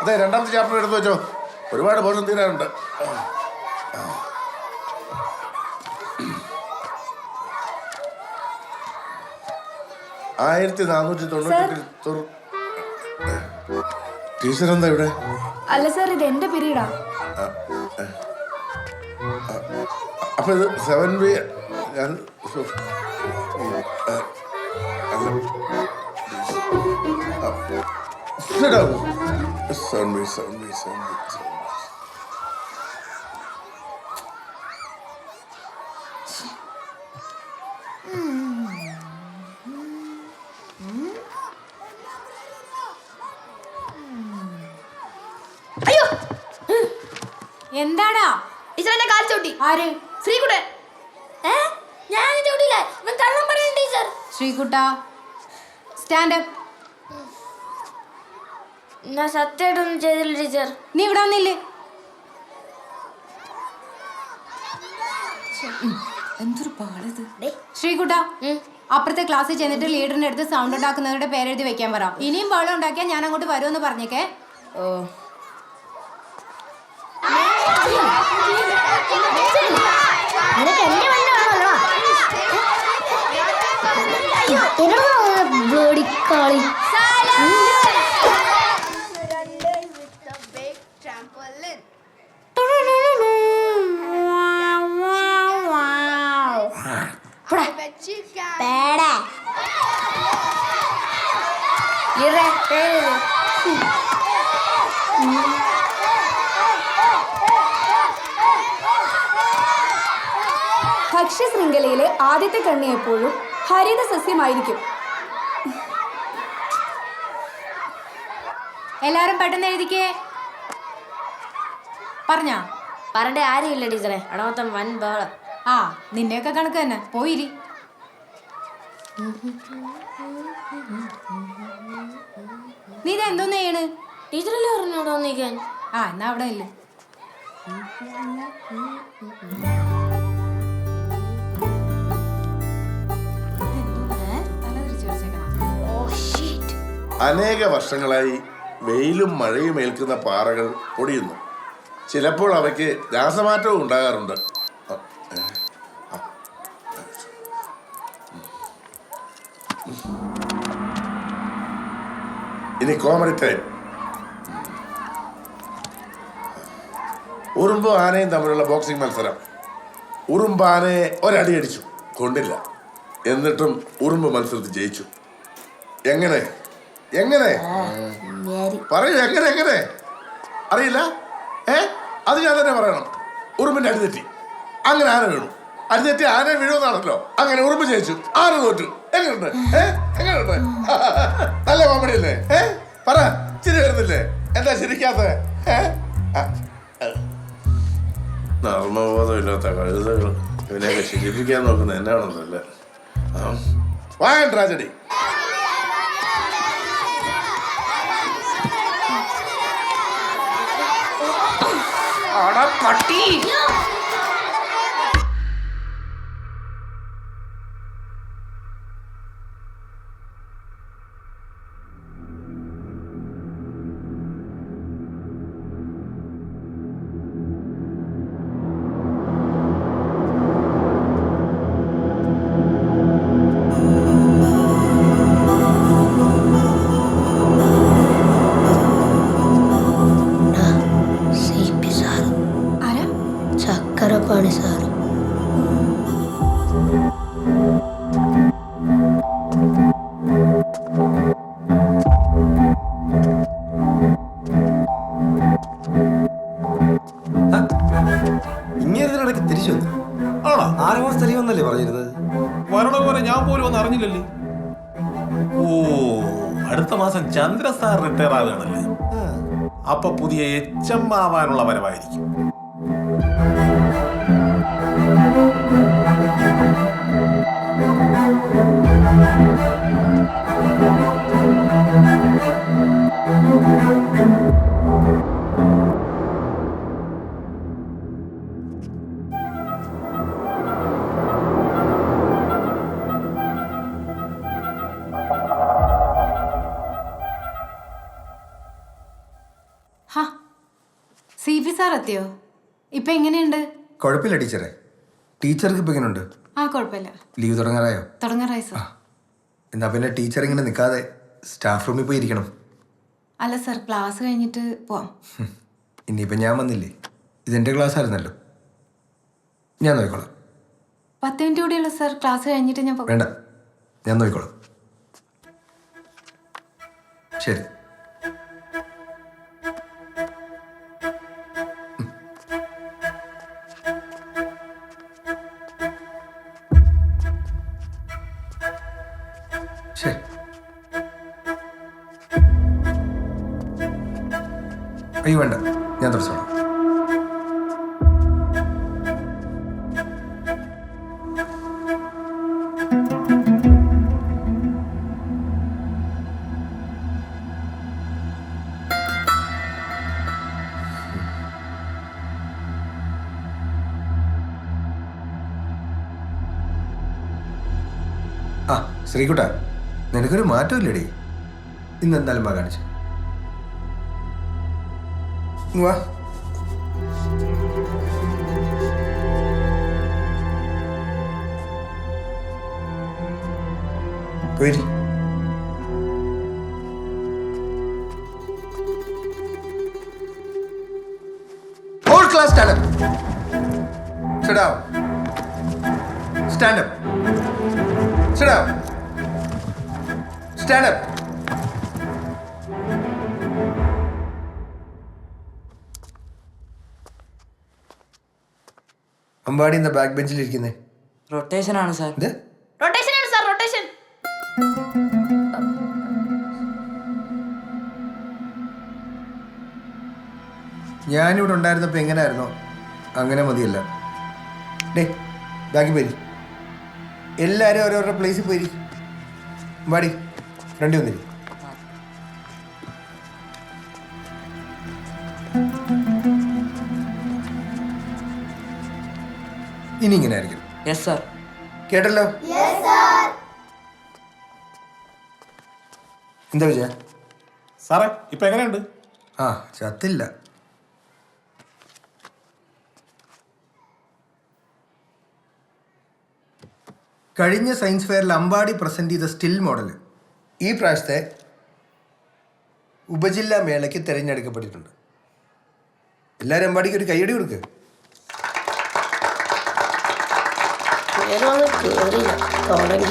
അതെ, രണ്ടാമത്തെ ചാപ്റ്റർ എടുത്തു വെച്ചോ. ഒരുപാട് പോർഷൻ തീരാനുണ്ട്. 1498 ടീച്ചർ എന്താ ഇവിടെ? അല്ല സാർ, ഇത് എന്റെ പീരീഡാ. അപ്പൊ ഇത് 7B. ഞാൻ എന്താടാ ടീച്ചർ കാൽ ചവിട്ടി. ആര്? ശ്രീകുട്ടൻ. ഞാൻ ചവിട്ടില്ല, ഇവൻ കള്ളം പറയും ടീച്ചർ. ശ്രീകുട്ട, stand up. ഞാൻ സത്യമായിട്ടൊന്നും ചെയ്തില്ല ടീച്ചർ. നീ ഇവിടെ വന്നില്ലേ? എന്തൊരു പാടത്. ശ്രീകുട്ട, അപ്പുറത്തെ ക്ലാസ്സിൽ ചെന്നിട്ട് ലീഡറിന്റെ അടുത്ത് സൗണ്ട് ഉണ്ടാക്കുന്നവരുടെ പേരെഴുതി വെക്കാൻ പറ. ഇനിയും ബഹളം ഉണ്ടാക്കിയാൽ ഞാൻ അങ്ങോട്ട് വരുമെന്ന് പറഞ്ഞേക്കേ. ഭക്ഷ്യശൃംഖലയിലെ ആദ്യത്തെ കണ്ണി എപ്പോഴും ഹരിത സസ്യമായിരിക്കും. എല്ലാരും പെട്ടെന്ന് എഴുതിക്കേ. പറഞ്ഞാ പറഞ്ഞ ആരുമില്ല ടീച്ചറെ. അടമൊത്തം വൻ ബഹളം. ആ, നിന്റെയൊക്കെ കണക്ക് തന്നെ. പോയിരി. നീ ഇത് എന്തോന്ന് ചെയ്യണ്? ടീച്ചറല്ലേ പറഞ്ഞു ഇവിടെ വന്നിരിക്കാൻ. ആ, എന്നാ അവിടെ ഇല്ല. അനേക വർഷങ്ങളായി വെയിലും മഴയും ഏൽക്കുന്ന പാറകൾ പൊടിയുന്നു. ചിലപ്പോൾ അവയ്ക്ക് രാസമാറ്റവും ഉണ്ടാകാറുണ്ട്. ഇനി കോമഡി ടൈം. ഉറുമ്പും ആനയും തമ്മിലുള്ള ബോക്സിംഗ് മത്സരം. ഉറുമ്പ് ആനയെ ഒരടി അടിച്ചു, കൊണ്ടില്ല. എന്നിട്ടും ഉറുമ്പ് മത്സരത്തിൽ ജയിച്ചു. എങ്ങനെ എങ്ങനെ പറയൂ, എങ്ങനെ അറിയില്ല? അത് ഞാൻ തന്നെ പറയണം. ഉറുമ്പിന്റെ അടിതെറ്റി, അങ്ങനെ ആന വീണു. അടിതെറ്റി ആന വീഴുമെന്നാണല്ലോ. അങ്ങനെ ഉറുമ്പ് ജയിച്ചു, ആന തോറ്റു. എങ്ങനെയുണ്ട്? എങ്ങനെയുണ്ട്? നല്ല കോമഡി അല്ലേ? പറ, ചിരി വരുന്നില്ലേ? എന്താ ചിരിക്കാത്ത? നർമ്മബോധമില്ലാത്ത കഴുതകൾ ഇവനെയൊക്കെ ചിരിപ്പിക്കാൻ നോക്കുന്നത് എന്നാണെന്നല്ലേ. വായ ട്രാജഡി. പട്ടി ചക്കരപ്പാണി സാറ്. ഇങ്ങേതിനിടയ്ക്ക് തിരിച്ചു വന്നു. ആണോ? 6 മാസം തെളിവെന്നല്ലേ പറഞ്ഞിരുന്നത്? വരണ പോലെ ഞാൻ പോലും ഒന്നും അറിഞ്ഞില്ലല്ലേ. ഓ, അടുത്ത മാസം ചന്ദ്ര സാർ റിട്ടയർ ആവുകയാണല്ലേ. അപ്പൊ പുതിയ HM ആവാനുള്ള വരവായിരിക്കും. സാർ എത്തിയോ? ഇപ്പൊ എങ്ങനെയുണ്ട്? കുഴപ്പമില്ല ടീച്ചറെ. ടീച്ചർക്ക് ഇപ്പം എങ്ങനെയുണ്ട്? ആ കുഴപ്പമില്ല. ലീവ് തുടങ്ങാറായോ? തുടങ്ങാറായി സാർ. എന്നാ പിന്നെ ടീച്ചർ ഇങ്ങനെ നിൽക്കാതെ സ്റ്റാഫ് റൂമിൽ പോയി ഇരിക്കണം. അല്ല സാർ, ക്ലാസ് കഴിഞ്ഞിട്ട് പോവാം. ഇനിയിപ്പം ഞാൻ വന്നില്ലേ, ഇതെൻ്റെ ക്ലാസ് ആയിരുന്നല്ലോ, ഞാൻ നോക്കിക്കോളാം. 10 മിനിറ്റ് കൂടിയുള്ള സാർ, ക്ലാസ് കഴിഞ്ഞിട്ട് ഞാൻ വേണ്ട, ഞാൻ നോക്കിക്കോളാം. ശരി. ശരി. അയ്യോ വേണ്ട, ഞാൻ തുടച്ചോളാം. ആ ശ്രീകുട്ട, നിനക്കൊരു മാറ്റമില്ലടി. ഇന്ന് എന്തായാലും വാ കാണിച്ചു. വാ. പോയി. Whole class stand up. Sit down. Stand up. Sit down. Stand up. Ambadi എന്താ ബാക്ക് ബെഞ്ചിൽ ഇരിക്കുന്നേ? റൊട്ടേഷൻ ആണ് സാർ. ഇത് റൊട്ടേഷൻ ആണ് സാർ, റൊട്ടേഷൻ. ഞാനിവിടെ ഉണ്ടായിരുന്നപ്പോൾ എങ്ങനെയായിരുന്നോ അങ്ങനെ മതിയല്ല. ഡേ ബാക്കി പോയി. എല്ലാവരും ഓരോരോ പ്ലേസിൽ പോയി. അമ്പാടി ഫ്രണ്ടി വന്നിരി. ഇനി ഇങ്ങനെ ആയിരിക്കും. Yes sir. കേട്ടല്ലോ? എന്താ വിജയ? സാറേ ഇപ്പൊ എങ്ങനെയുണ്ട്? ആ ചത്തില്ല. കഴിഞ്ഞ സയൻസ് ഫെയറിൽ അമ്പാടി പ്രസന്റ് ചെയ്ത സ്റ്റിൽ മോഡൽ ഈ പ്രാവശ്യത്തെ ഉപജില്ലാ മേളയ്ക്ക് തിരഞ്ഞെടുക്കപ്പെട്ടിട്ടുണ്ട്. എല്ലാവരും അമ്പാടിക്ക് ഒരു കയ്യടി കൊടുക്കുക. നേരെ കേറില്ല തുടങ്ങി.